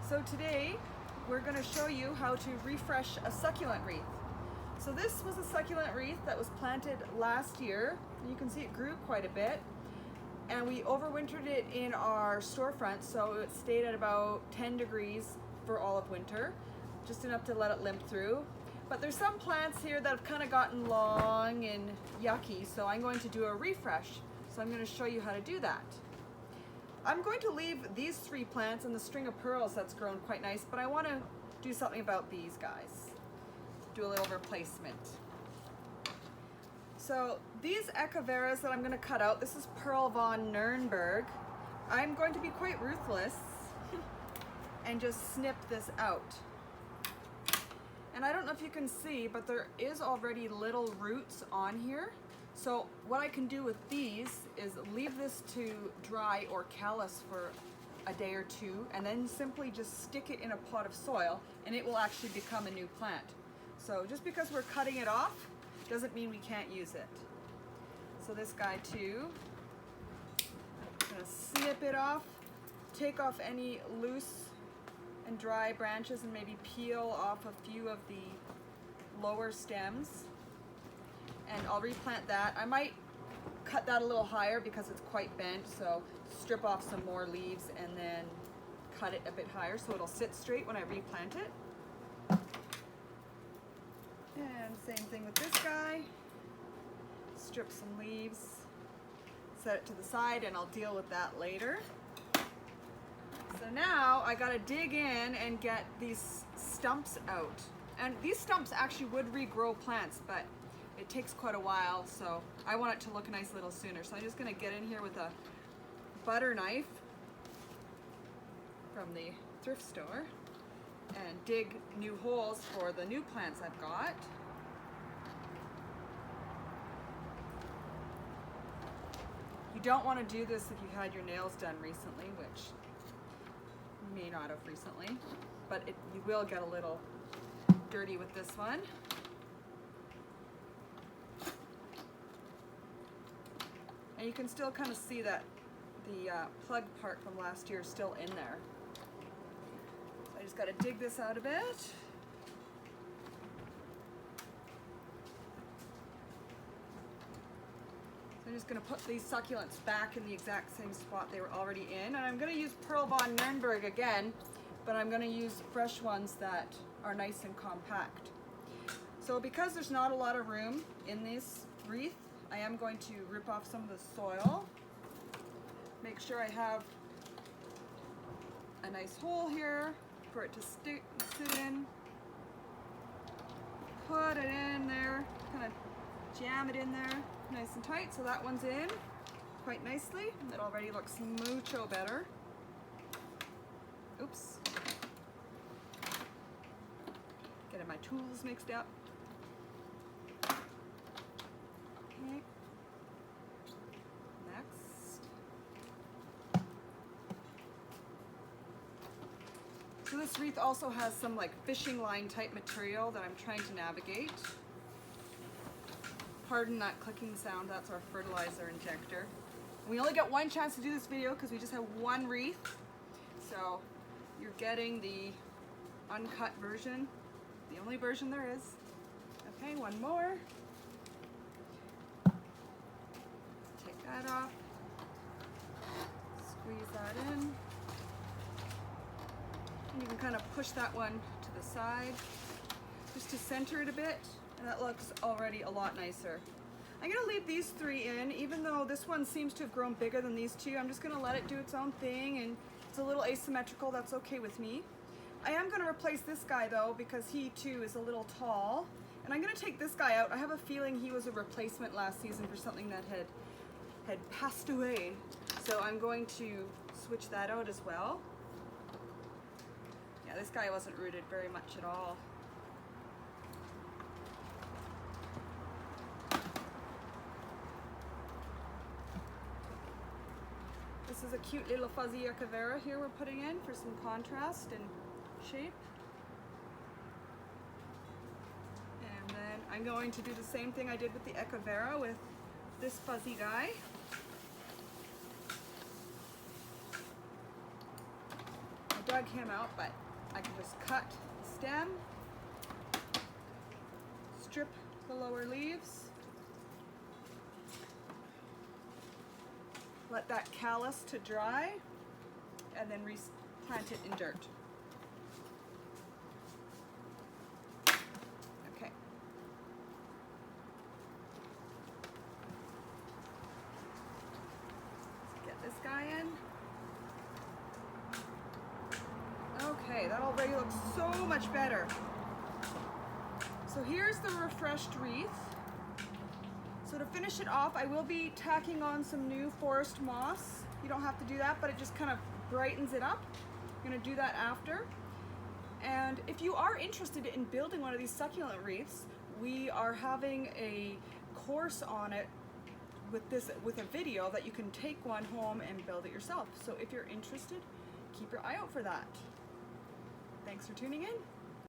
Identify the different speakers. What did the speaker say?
Speaker 1: So today we're going to show you how to refresh a succulent wreath. So this was a succulent wreath that was planted last year. You can see it grew quite a bit, and we overwintered it in our storefront, so it stayed at about 10 degrees for all of winter, just enough to let it limp through. But there's some plants here that have kind of gotten long and yucky, so I'm going to do a refresh. So I'm going to show you how to do that. I'm going to leave these three plants and the string of pearls that's grown quite nice, but I want to do something about these guys. Do a little replacement. So these echeveras that I'm going to cut out, this is Pearl von Nürnberg. I'm going to be quite ruthless and just snip this out. And I don't know if you can see, but there is already little roots on here. So what I can do with these is leave this to dry or callus for a day or two, and then simply just stick it in a pot of soil and it will actually become a new plant. So just because we're cutting it off doesn't mean we can't use it. So this guy too, I'm gonna snip it off, take off any loose and dry branches and maybe peel off a few of the lower stems. And I'll replant that. I might cut that a little higher because it's quite bent, so strip off some more leaves and then cut it a bit higher so it'll sit straight when I replant it. And same thing with this guy. Strip some leaves, set it to the side, and I'll deal with that later. So now I gotta dig in and get these stumps out. And these stumps actually would regrow plants, but it takes quite a while, so I want it to look nice a little sooner. So I'm just gonna get in here with a butter knife from the thrift store and dig new holes for the new plants I've got. You don't want to do this if you had your nails done recently, which you may not have recently, but you will get a little dirty with this one. And you can still kind of see that the plug part from last year is still in there. So I just got to dig this out a bit. So I'm just going to put these succulents back in the exact same spot they were already in. And I'm going to use Pearl von Nürnberg again, but I'm going to use fresh ones that are nice and compact. So because there's not a lot of room in this wreath, I am going to rip off some of the soil. Make sure I have a nice hole here for it to sit in. Put it in there, kind of jam it in there nice and tight, so that one's in quite nicely. It already looks mucho better. Oops. Getting my tools mixed up. Okay. Next. So this wreath also has some like fishing line type material that I'm trying to navigate. Pardon that clicking sound, that's our fertilizer injector. We only get one chance to do this video because we just have one wreath. So you're getting the uncut version, the only version there is. Okay, one more. That off, squeeze that in, and you can kind of push that one to the side just to center it a bit, and that looks already a lot nicer. I'm going to leave these three in, even though this one seems to have grown bigger than these two. I'm just going to let it do its own thing, and it's a little asymmetrical. That's okay with me. I am going to replace this guy though, because he too is a little tall, and I'm going to take this guy out. I have a feeling he was a replacement last season for something that had passed away, so I'm going to switch that out as well. Yeah, this guy wasn't rooted very much at all. This is a cute little fuzzy echevera here we're putting in for some contrast and shape. And then I'm going to do the same thing I did with the echevera with this fuzzy guy. dug him out, but I can just cut the stem, strip the lower leaves, let that callus to dry, and then replant it in dirt. Okay. Let's get this guy in. Okay, that already looks so much better. So here's the refreshed wreath. So to finish it off, I will be tacking on some new forest moss. You don't have to do that, but it just kind of brightens it up. I'm gonna do that after. And if you are interested in building one of these succulent wreaths, we are having a course on it with a video that you can take one home and build it yourself. So if you're interested, keep your eye out for that. Thanks for tuning in.